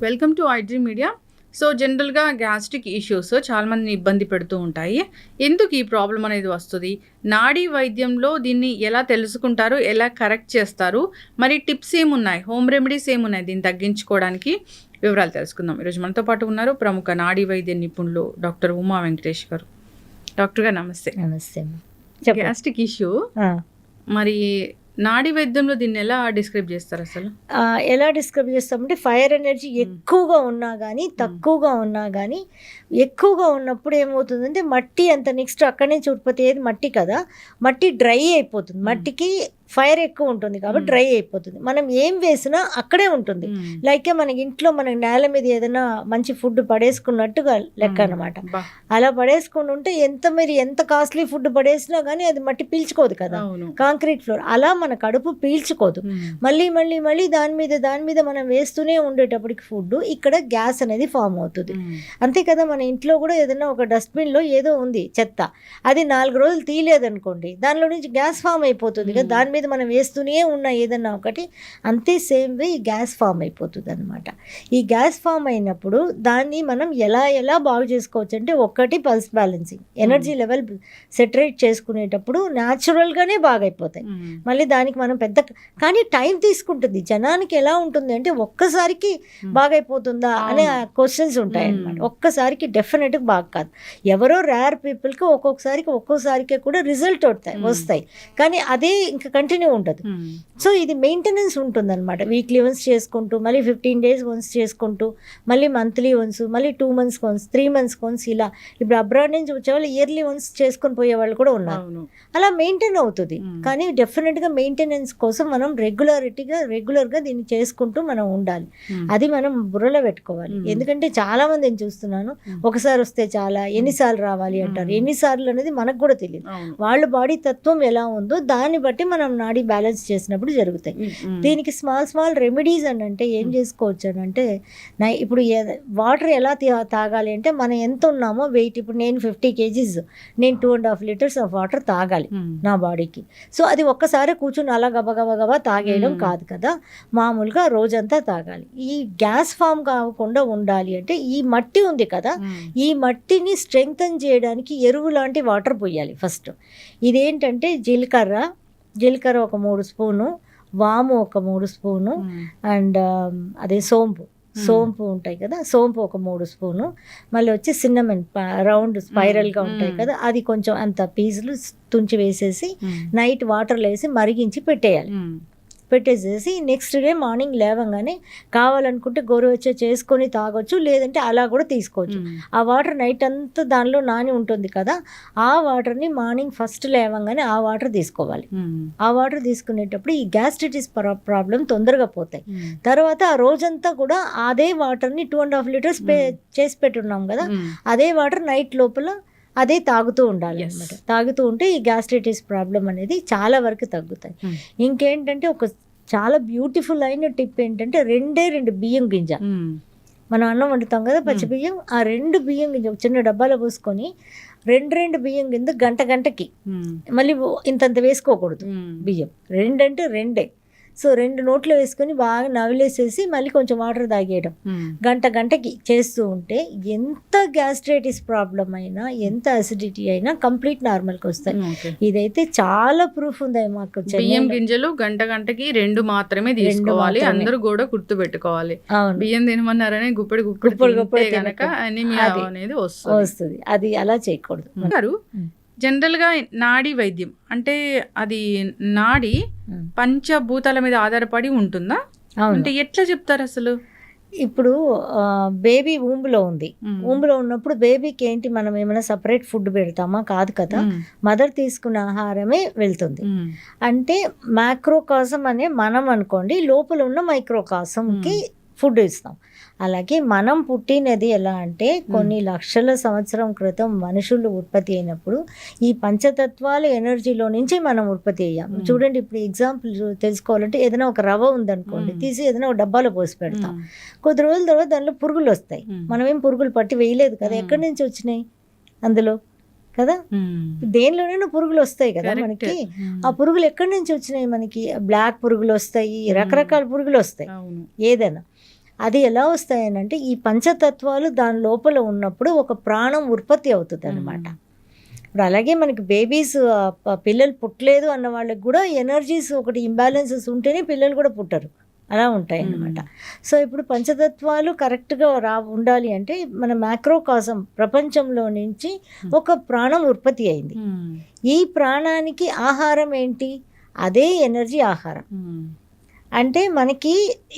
Welcome to iDream media. So జనరల్గా gastric issues చాలామందిని ఇబ్బంది పెడుతూ ఉంటాయి. ఎందుకు ఈ ప్రాబ్లం అనేది వస్తుంది, నాడీ వైద్యంలో దీన్ని ఎలా తెలుసుకుంటారు, ఎలా కరెక్ట్ చేస్తారు, మరి టిప్స్ ఏమున్నాయి, హోమ్ రెమెడీస్ ఏమున్నాయి దీన్ని తగ్గించుకోవడానికి, వివరాలు తెలుసుకుందాం. ఈరోజు మనతో పాటు ఉన్నారు ప్రముఖ నాడీ వైద్య నిపుణులు డాక్టర్ ఉమా వెంకటేష్ గారు. డాక్టర్ గారు నమస్తే. నమస్తే. గ్యాస్ట్రిక్ ఇష్యూ మరి నాడీ వైద్యంలో దీన్ని ఎలా డిస్క్రైబ్ చేస్తారు అసలు? ఎలా డిస్క్రైబ్ చేస్తామంటే ఫైర్ ఎనర్జీ ఎక్కువగా ఉన్నా కానీ తక్కువగా ఉన్నా కానీ, ఎక్కువగా ఉన్నప్పుడు ఏమవుతుందంటే మట్టి అంత నెక్స్ట్ అక్కడి నుంచి ఉత్పత్తి అయ్యేది మట్టి కదా, మట్టి డ్రై అయిపోతుంది. మట్టికి ఫైర్ ఎక్కువ ఉంటుంది కాబట్టి డ్రై అయిపోతుంది. మనం ఏం వేసినా అక్కడే ఉంటుంది. లైక్ మనకి ఇంట్లో మన నేల మీద ఏదైనా మంచి ఫుడ్ పడేసుకున్నట్టుగా లెక్క అనమాట. అలా పడేసుకుని ఉంటే మీరు ఎంత కాస్ట్లీ ఫుడ్ పడేసినా కానీ అది మట్టి పీల్చుకోదు కదా, కాంక్రీట్ ఫ్లోర్ అలా మన కడుపు పీల్చుకోదు. మళ్ళీ మళ్ళీ మళ్ళీ దాని మీద మనం వేస్తూనే ఉండేటప్పటికి ఫుడ్ ఇక్కడ గ్యాస్ అనేది ఫామ్ అవుతుంది. అంతే కదా, మన ఇంట్లో కూడా ఏదైనా ఒక డస్ట్బిన్లో ఏదో ఉంది చెత్త, అది 4 రోజులు తీయలేదనుకోండి, దానిలో నుంచి గ్యాస్ ఫామ్ అయిపోతుంది కదా, దాని మీద మనం వేస్తూనే ఉన్న ఏదన్నా ఒకటి, అంతే సేమ్ వే ఈ గ్యాస్ ఫామ్ అయిపోతుంది అనమాట. ఈ గ్యాస్ ఫామ్ అయినప్పుడు దాన్ని మనం ఎలా బాగు చేసుకోవచ్చు అంటే, ఒకటి పల్స్ బ్యాలెన్సింగ్, ఎనర్జీ లెవెల్ సెటరేట్ చేసుకునేటప్పుడు న్యాచురల్గానే బాగైపోతాయి. మళ్ళీ దానికి మనం కానీ టైం తీసుకుంటుంది. జనానికి ఎలా ఉంటుంది అంటే ఒక్కసారికి బాగైపోతుందా అనే క్వశ్చన్స్ ఉంటాయి అన్నమాట. ఒక్కసారికి డెఫినెట్గా బాగా కాదు. ఎవరో రేర్ పీపుల్కి ఒక్కోసారికి కూడా రిజల్ట్ వస్తాయి, కానీ అదే ఇంకా కంటిన్యూ ఉండదు. సో ఇది మెయింటెనెన్స్ ఉంటుంది అనమాట. వీక్లీ వన్స్ చేసుకుంటూ, మళ్ళీ 15 days వన్స్ చేసుకుంటూ, మళ్ళీ మంత్లీ వన్స్, మళ్ళీ 2 months వన్స్, 3 months వన్స్, ఇలా. ఇప్పుడు అబ్రాడ్ నుంచి వచ్చేవాళ్ళు ఇయర్లీ వన్స్ చేసుకొని పోయే వాళ్ళు కూడా ఉన్నారు. అలా మెయింటైన్ అవుతుంది. కానీ డెఫినెట్గా మెయింటెనెన్స్ కోసం మనం రెగ్యులర్గా దీన్ని చేసుకుంటూ మనం ఉండాలి. అది మనం బుర్రలో పెట్టుకోవాలి. ఎందుకంటే చాలా మందిని చూస్తున్నాను, ఒకసారి వస్తే చాలా, ఎన్నిసార్లు రావాలి అంటారు. ఎన్నిసార్లు అనేది మనకు కూడా తెలియదు. వాళ్ళ బాడీ తత్వం ఎలా ఉందో దాన్ని బట్టి మనం నాడీ బ్యాలెన్స్ చేసినప్పుడు జరుగుతాయి. దీనికి స్మాల్ రెమెడీస్ అని అంటే ఏం చేసుకోవచ్చు అని అంటే, ఇప్పుడు వాటర్ ఎలా తాగాలి అంటే, మనం ఎంత ఉన్నామో వెయిట్, ఇప్పుడు నేను 50 kgs, నేను 2.5 liters ఆఫ్ వాటర్ తాగాలి నా బాడీకి. సో అది ఒక్కసారి కూర్చుని అలా గబగబా తాగేయడం కాదు కదా, మామూలుగా రోజంతా తాగాలి. ఈ గ్యాస్ ఫామ్ కాకుండా ఉండాలి అంటే ఈ మట్టి ఉంది కదా, ఈ మట్టిని స్ట్రెంగ్తన్ చేయడానికి ఎరువు లాంటి వాటర్ పోయాలి ఫస్ట్. ఇదేంటంటే జీలకర్ర ఒక 3 స్పూను, వాము ఒక 3 స్పూను, అండ్ అదే సోంపు ఉంటాయి కదా, సోంపు ఒక 3 స్పూను, మళ్ళీ వచ్చి సిన్నమన్ రౌండ్ స్పైరల్గా ఉంటాయి కదా, అది కొంచెం అంత పీసులు తుంచి వేసేసి నైట్ వాటర్లో వేసి మరిగించి పెట్టేసేసి నెక్స్ట్ డే మార్నింగ్ లేవగానే కావాలనుకుంటే గోరువెచ్చగా చేసుకొని తాగొచ్చు, లేదంటే అలా కూడా తీసుకోవచ్చు. ఆ వాటర్ నైట్ అంతా దానిలో నాని ఉంటుంది కదా, ఆ వాటర్ని మార్నింగ్ ఫస్ట్ లేవగానే ఆ వాటర్ తీసుకోవాలి. ఆ వాటర్ తీసుకునేటప్పుడు ఈ గ్యాస్ట్రైటిస్ ప్రాబ్లం తొందరగా పోతాయి. తర్వాత ఆ రోజంతా కూడా అదే వాటర్ని 2.5 liters చేసి పెట్టున్నాం కదా, అదే వాటర్ నైట్ లోపల అదే తాగుతూ ఉండాలి అనమాట. తాగుతూ ఉంటే ఈ గ్యాస్ట్రైటిస్ ప్రాబ్లం అనేది చాలా వరకు తగ్గుతాయి. ఇంకేంటంటే ఒక చాలా బ్యూటిఫుల్ అయిన టిప్ ఏంటంటే, 2 బియ్యం గింజ, మనం అన్నం వండుతాం కదా పచ్చి బియ్యం, ఆ 2 బియ్యం గింజ ఒక చిన్న డబ్బాలో పోసుకొని 2 బియ్యం గింజ గంటకి, మళ్ళీ ఇంతంత వేసుకోకూడదు బియ్యం, 2 అంటే 2. సో 2 నోట్లో వేసుకొని బాగా నవిలేసేసి మళ్ళీ కొంచెం వాటర్ తాగేయడం గంటకి చేస్తూ ఉంటే ఎంత గ్యాస్ట్రైటిస్ ప్రాబ్లం అయినా, ఎంత అసిడిటీ అయినా కంప్లీట్ నార్మల్కి వస్తాయి. ఇదైతే చాలా ప్రూఫ్ ఉంది మాకు. బియ్యం గింజలు గంటకి 2 మాత్రమే తీసుకోవాలి, అందరూ కూడా గుర్తు పెట్టుకోవాలి. బియ్యం తినమన్నారనే గుప్పెడు కనుక అనీమియా అనేది వస్తుంది. అది అలా చేయకూడదు. జనరల్గా నాడీ వైద్యం అంటే అది నాడీ పంచభూతాల మీద ఆధారపడి ఉంటుందా అంటే ఎట్లా చెప్తారు అసలు? ఇప్పుడు బేబీ ఊంబులో ఉంది, ఊంబులో ఉన్నప్పుడు బేబీకి ఏంటి, మనం ఏమైనా సపరేట్ ఫుడ్ పెడతామా? కాదు కదా, మదర్ తీసుకున్న ఆహారమే వెళ్తుంది. అంటే మ్యాక్రోకాసం అనే మనం అనుకోండి, లోపల ఉన్న మైక్రోకాసంకి ఫుడ్ ఇస్తాం. అలాగే మనం పుట్టినది ఎలా అంటే, కొన్ని లక్షల సంవత్సరం క్రితం మనుషులు ఉత్పత్తి అయినప్పుడు ఈ పంచతత్వాల ఎనర్జీలో నుంచి మనం ఉత్పత్తి అయ్యాం. చూడండి, ఇప్పుడు ఎగ్జాంపుల్ తెలుసుకోవాలంటే, ఏదైనా ఒక రవ్వ ఉందనుకోండి, తీసి ఏదైనా ఒక డబ్బాలో పోసి పెడతాం. కొద్ది రోజుల తర్వాత దానిలో పురుగులు వస్తాయి. మనమేం పురుగులు పట్టి వేయలేదు కదా, ఎక్కడి నుంచి వచ్చినాయి అందులో కదా, దేనిలోనైనా పురుగులు వస్తాయి కదా మనకి. ఆ పురుగులు ఎక్కడి నుంచి వచ్చినాయి? మనకి బ్లాక్ పురుగులు వస్తాయి, రకరకాల పురుగులు వస్తాయి ఏదైనా. అది ఎలా వస్తాయనంటే ఈ పంచతత్వాలు దాని లోపల ఉన్నప్పుడు ఒక ప్రాణం ఉత్పత్తి అవుతుంది అనమాట. ఇప్పుడు అలాగే మనకి బేబీస్ పిల్లలు పుట్టలేదు అన్న వాళ్ళకి కూడా ఎనర్జీస్ ఒకటి ఇంబ్యాలెన్సెస్ ఉంటేనే పిల్లలు కూడా పుట్టరు, అలా ఉంటాయి అన్నమాట. సో ఇప్పుడు పంచతత్వాలు కరెక్ట్గా ఉండాలి అంటే మన మ్యాక్రోకాజం ప్రపంచంలో నుంచి ఒక ప్రాణం ఉత్పత్తి అయింది. ఈ ప్రాణానికి ఆహారం ఏంటి? అదే ఎనర్జీ ఆహారం. అంటే మనకి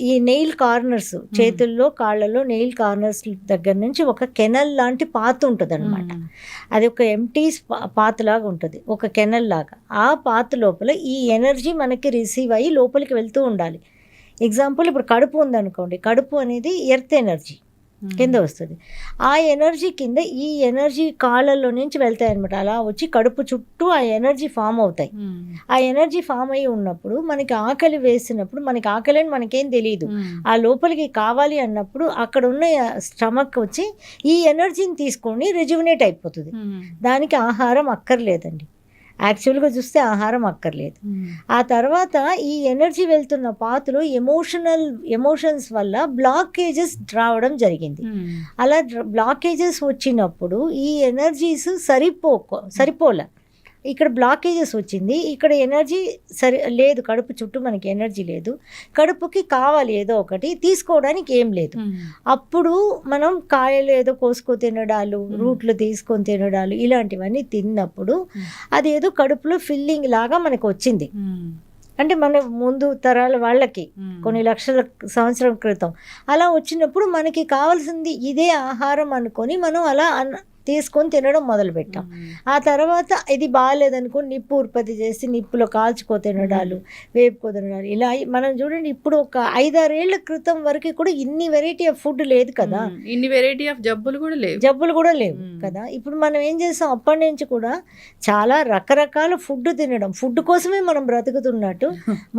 ఈ నెయిల్ కార్నర్స్, చేతుల్లో కాళ్ళలో నెయిల్ కార్నర్స్ దగ్గర నుంచి ఒక కెనల్ లాంటి పాత ఉంటుంది అనమాట. అది ఒక ఎంటీ పాత లాగా ఉంటుంది, ఒక కెనల్ లాగా. ఆ పాత లోపల ఈ ఎనర్జీ మనకి రిసీవ్ అయ్యి లోపలికి వెళ్తూ ఉండాలి. ఎగ్జాంపుల్ ఇప్పుడు కడుపు ఉందనుకోండి, కడుపు అనేది ఎర్త్ ఎనర్జీ కింద వస్తుంది. ఆ ఎనర్జీ కింద ఈ ఎనర్జీ కాళ్ళల్లో నుంచి వెళ్తాయి అనమాట. అలా వచ్చి కడుపు చుట్టూ ఆ ఎనర్జీ ఫామ్ అవుతాయి. ఆ ఎనర్జీ ఫామ్ అయ్యి ఉన్నప్పుడు మనకి ఆకలి వేసినప్పుడు మనకి ఆకలి అని మనకేం తెలియదు. ఆ లోపలికి కావాలి అన్నప్పుడు అక్కడ ఉన్న స్టమక్ వచ్చి ఈ ఎనర్జీని తీసుకొని రిజువినేట్ అయిపోతుంది. దానికి ఆహారం అక్కర్లేదండి. యాక్చువల్గా చూస్తే ఆహారం అక్కర్లేదు. ఆ తర్వాత ఈ ఎనర్జీ వెళ్తున్న పాతలో ఎమోషన్స్ వల్ల బ్లాకేజెస్ రావడం జరిగింది. అలా బ్లాకేజెస్ వచ్చినప్పుడు ఈ ఎనర్జీస్ సరిపోలే. ఇక్కడ బ్లాకేజెస్ వచ్చింది, ఇక్కడ ఎనర్జీ లేదు, కడుపు చుట్టూ మనకి ఎనర్జీ లేదు, కడుపుకి కావాలి ఏదో ఒకటి, తీసుకోవడానికి ఏం లేదు. అప్పుడు మనం కాయలు ఏదో కోసుకొని తినడాలు, రూట్లు తీసుకొని తినడాలు, ఇలాంటివన్నీ తిన్నప్పుడు అది ఏదో కడుపులో ఫిల్లింగ్ లాగా మనకు వచ్చింది. అంటే మన ముందు తరాల వాళ్ళకి కొన్ని లక్షల సంవత్సరం క్రితం అలా వచ్చినప్పుడు మనకి కావాల్సింది ఇదే ఆహారం అనుకొని మనం అలా తీసుకొని తినడం మొదలుపెట్టాం. ఆ తర్వాత ఇది బాగాలేదనుకో నిప్పు ఉత్పత్తి చేసి నిప్పులో కాల్చుకో తినడాలు, వేపుకో తినడాలు, ఇలా మనం చూడండి. ఇప్పుడు ఒక 5-6 ఏళ్ల క్రితం వరకు కూడా ఇన్ని వెరైటీ ఆఫ్ ఫుడ్ లేదు కదా, ఇన్ని వెరైటీ ఆఫ్ జబ్బులు కూడా లేవు కదా. ఇప్పుడు మనం ఏం చేస్తాం, అప్పటి నుంచి కూడా చాలా రకరకాల ఫుడ్ తినడం, ఫుడ్ కోసమే మనం బ్రతుకుతున్నట్టు,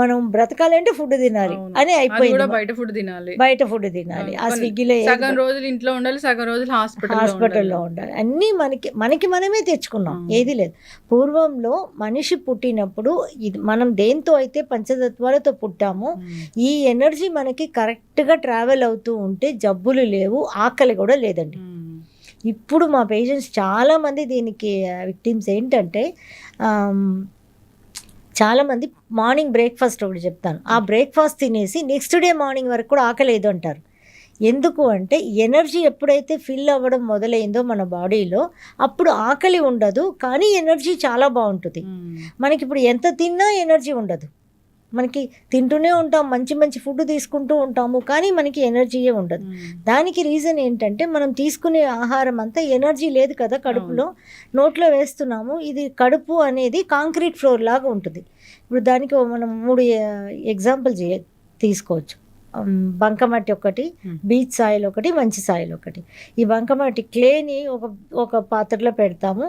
మనం బ్రతకాలంటే ఫుడ్ తినాలి అని అయిపోయింది. బయట ఫుడ్ తినాలి. ఆ స్విగ్గీలో సగం రోజులు ఇంట్లో ఉండాలి, సగం రోజులు హాస్పిటల్లో ఉండాలి. అన్నీ మనకి మనమే తెచ్చుకున్నాం, ఏది లేదు. పూర్వంలో మనిషి పుట్టినప్పుడు ఇది మనం దేంతో అయితే పంచతత్వాలతో పుట్టామో ఈ ఎనర్జీ మనకి కరెక్ట్గా ట్రావెల్ అవుతూ ఉంటే జబ్బులు లేవు, ఆకలి కూడా లేదండి. ఇప్పుడు మా పేషెంట్స్ చాలామంది దీనికి విక్టిమ్స్ ఏంటంటే, చాలామంది మార్నింగ్ బ్రేక్ఫాస్ట్ ఒకటి చెప్తాను, ఆ బ్రేక్ఫాస్ట్ తినేసి నెక్స్ట్ డే మార్నింగ్ వరకు కూడా ఆకలేదు అంటారు. ఎందుకు అంటే ఎనర్జీ ఎప్పుడైతే ఫిల్ అవ్వడం మొదలైందో మన బాడీలో అప్పుడు ఆకలి ఉండదు, కానీ ఎనర్జీ చాలా బాగుంటుంది. మనకి ఇప్పుడు ఎంత తిన్నా ఎనర్జీ ఉండదు. మనకి తింటూనే ఉంటాం, మంచి మంచి ఫుడ్ తీసుకుంటూ ఉంటాము, కానీ మనకి ఎనర్జీయే ఉండదు. దానికి రీజన్ ఏంటంటే మనం తీసుకునే ఆహారం అంతా ఎనర్జీ లేదు కదా, కడుపులో నోట్లో వేస్తున్నాము. ఇది కడుపు అనేది కాంక్రీట్ ఫ్లోర్ లాగా ఉంటుంది. ఇప్పుడు దానికి మనం 3 ఎగ్జాంపుల్ తీసుకోవచ్చు. బంకమట్టి ఒకటి, బీచ్ సాయిల్ ఒకటి, మంచి సాయిల్ ఒకటి. ఈ బంకమట్టి క్లేని ఒక పాత్రలో పెడతాము,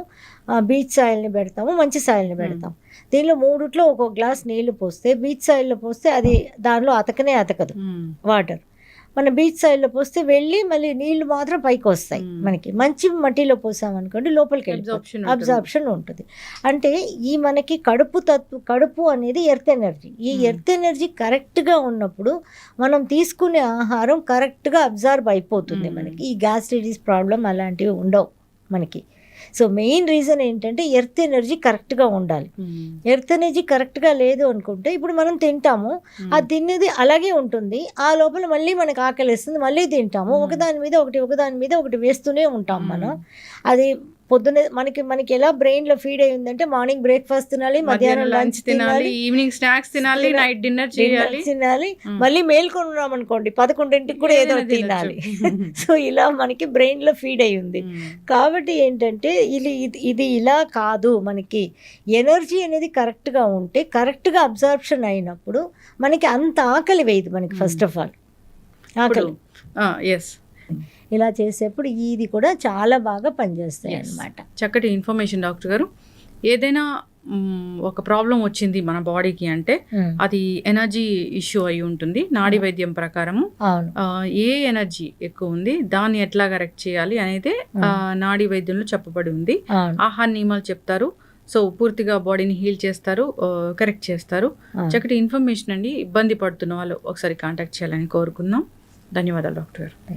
బీచ్ సాయిల్ని పెడతాము, మంచి సాయిల్ని పెడతాము. దీనిలో 3 ఒక్కొక్క గ్లాస్ నీళ్లు పోస్తే బీచ్ సాయిల్లో పోస్తే అది దానిలో అతకదు వాటర్. మన బీచ్ సైడ్లో పోస్తే వెళ్ళి మళ్ళీ నీళ్లు మాత్రం పైకి వస్తాయి. మనకి మంచి మట్టిలో పోసామనుకోండి లోపలికి వెళ్ళి అబ్జార్ప్షన్ ఉంటుంది. అంటే ఈ మనకి కడుపు అనేది ఎర్త్ ఎనర్జీ. ఈ ఎర్త్ ఎనర్జీ కరెక్ట్గా ఉన్నప్పుడు మనం తీసుకునే ఆహారం కరెక్ట్గా అబ్జార్బ్ అయిపోతుంది. మనకి ఈ గ్యాస్ట్రైటిస్ ప్రాబ్లం అలాంటివి ఉండవు మనకి. సో మెయిన్ రీజన్ ఏంటంటే ఎర్త్ ఎనర్జీ కరెక్ట్గా ఉండాలి. ఎర్త్ ఎనర్జీ కరెక్ట్గా లేదు అనుకుంటే ఇప్పుడు మనం తింటాము, అది తినేది అలాగే ఉంటుంది, ఆ లోపల మళ్ళీ మనకు ఆకలి వేస్తుంది, మళ్ళీ తింటాము, ఒకదాని మీద ఒకటి వేస్తూనే ఉంటాం మనం. అది పొద్దున్న మనకి ఎలా బ్రెయిన్లో ఫీడ్ అయి ఉందంటే మార్నింగ్ బ్రేక్ఫాస్ట్ తినాలి, మధ్యాహ్నం లంచ్ తినాలి, ఈవినింగ్ స్నాక్స్ తినాలి, నైట్ డిన్నర్ తినాలి, మళ్ళీ మేల్కొని ఉన్నాం అనుకోండి 11ంటికి కూడా ఏదో తినాలి. సో ఇలా మనకి బ్రెయిన్లో ఫీడ్ అయి ఉంది. కాబట్టి ఏంటంటే ఇది ఇలా కాదు. మనకి ఎనర్జీ అనేది కరెక్ట్గా ఉంటే కరెక్ట్గా అబ్జార్ప్షన్ అయినప్పుడు మనకి అంత ఆకలి వేయదు మనకి. ఫస్ట్ ఆఫ్ ఆల్ ఆకలి ఇలా చేసేప్పుడు ఇది కూడా చాలా బాగా పనిచేస్తాయి అన్నమాట. చక్కటి ఇన్ఫర్మేషన్ డాక్టర్ గారు. ఏదైనా ఒక ప్రాబ్లం వచ్చింది మన బాడీకి అంటే అది ఎనర్జీ ఇష్యూ అయి ఉంటుంది. నాడీ వైద్యం ప్రకారము ఏ ఎనర్జీ ఎక్కువ ఉంది దాన్ని ఎట్లా కరెక్ట్ చేయాలి అనేది నాడీ వైద్యంలో చెప్పబడి ఉంది. ఆహార నియమాలు చెప్తారు. సో పూర్తిగా బాడీని హీల్ చేస్తారు, కరెక్ట్ చేస్తారు. చక్కటి ఇన్ఫర్మేషన్ అండి. ఇబ్బంది పడుతున్న వాళ్ళు ఒకసారి కాంటాక్ట్ చేయాలని కోరుకుందాం. ధన్యవాదాలు డాక్టర్ గారు.